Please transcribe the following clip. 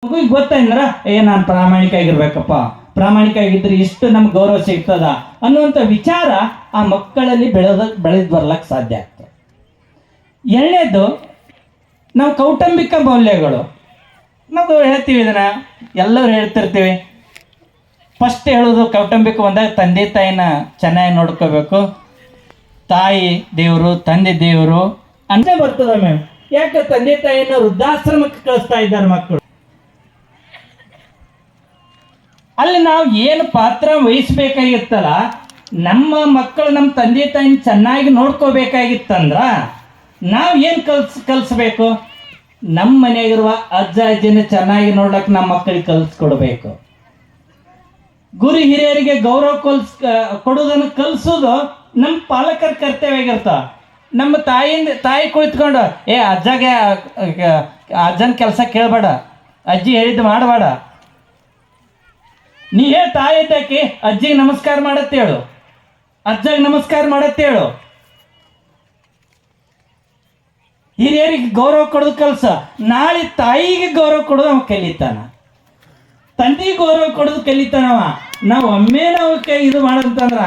ಮಗುವಿಗೆ ಗೊತ್ತಾಯ್ದ್ರ ನಾನು ಪ್ರಾಮಾಣಿಕ ಆಗಿರ್ಬೇಕಪ್ಪ, ಪ್ರಾಮಾಣಿಕ ಆಗಿದ್ರೆ ಇಷ್ಟು ನಮ್ಗೆ ಗೌರವ ಸಿಗ್ತದ ಅನ್ನುವಂಥ ವಿಚಾರ ಆ ಮಕ್ಕಳಲ್ಲಿ ಬೆಳೆದು ಬರ್ಲಕ್ಕೆ ಸಾಧ್ಯ ಆಗ್ತದೆ. ಎರಡನೇದು ನಾವು ಕೌಟುಂಬಿಕ ಮೌಲ್ಯಗಳು. ನಾವು ಹೇಳ್ತೀವಿ, ಇದನ್ನ ಎಲ್ಲರೂ ಹೇಳ್ತಿರ್ತೀವಿ. ಫಸ್ಟ್ ಹೇಳೋದು ಕೌಟುಂಬಿಕ ಬಂದಾಗ ತಂದೆ ತಾಯಿನ ಚೆನ್ನಾಗಿ ನೋಡ್ಕೋಬೇಕು. ತಾಯಿ ದೇವರು, ತಂದೆ ದೇವರು ಅಂತ ಬರ್ತದ ಮ್ಯಾಮ್. ಯಾಕೆ ತಂದೆ ತಾಯಿನ ವೃದ್ಧಾಶ್ರಮಕ್ಕೆ ಕಳಿಸ್ತಾ ಇದ್ದಾರೆ ಮಕ್ಕಳು? ಅಲ್ಲಿ ನಾವು ಏನು ಪಾತ್ರ ವಹಿಸ್ಬೇಕಾಗಿತ್ತಲ್ಲ, ನಮ್ಮ ಮಕ್ಕಳು ನಮ್ಮ ತಂದೆ ತಾಯಿನ ಚೆನ್ನಾಗಿ ನೋಡ್ಕೋಬೇಕಾಗಿತ್ತಂದ್ರ ನಾವು ಏನು ಕಲಿಸ್ಬೇಕು? ನಮ್ಮ ಮನೆಯಾಗಿರುವ ಅಜ್ಜ ಅಜ್ಜಿನ ಚೆನ್ನಾಗಿ ನೋಡ್ಲಿಕ್ಕೆ ನಮ್ಮ ಮಕ್ಕಳಿಗೆ ಕಲಿಸ್ಕೊಡ್ಬೇಕು. ಗುರು ಹಿರಿಯರಿಗೆ ಗೌರವ ಕೊಡೋದನ್ನು ಕಲಿಸೋದು ನಮ್ಮ ಪಾಲಕರ ಕರ್ತವ್ಯ ಆಗಿರ್ತಾವ. ನಮ್ಮ ತಾಯಿ ಕುಳಿತ್ಕೊಂಡು ಅಜ್ಜನ ಕೆಲಸ ಕೇಳಬೇಡ, ಅಜ್ಜಿ ಹೇಳಿದ್ದು ಮಾಡಬೇಡ, ನೀವೇ ತಾಯಿ ಇದ್ದಕ್ಕೆ ಅಜ್ಜಿಗೆ ನಮಸ್ಕಾರ ಮಾಡತ್ತೇಳು, ಅಜ್ಜಗೆ ನಮಸ್ಕಾರ ಮಾಡತ್ತೇಳು. ಹಿರಿಯರಿಗೆ ಗೌರವ ಕೊಡೋದು ಕಲ್ಸ. ನಾಳೆ ತಾಯಿಗೆ ಗೌರವ ಕೊಡೋದು ಅವ ಕಲಿತಾನ, ತಂದೆಗೆ ಗೌರವ ಕೊಡೋದು ಕಲಿತಾನವ. ನಾವು ಒಮ್ಮೆ ನಾವು ಇದು ಮಾಡಂತಂದ್ರೆ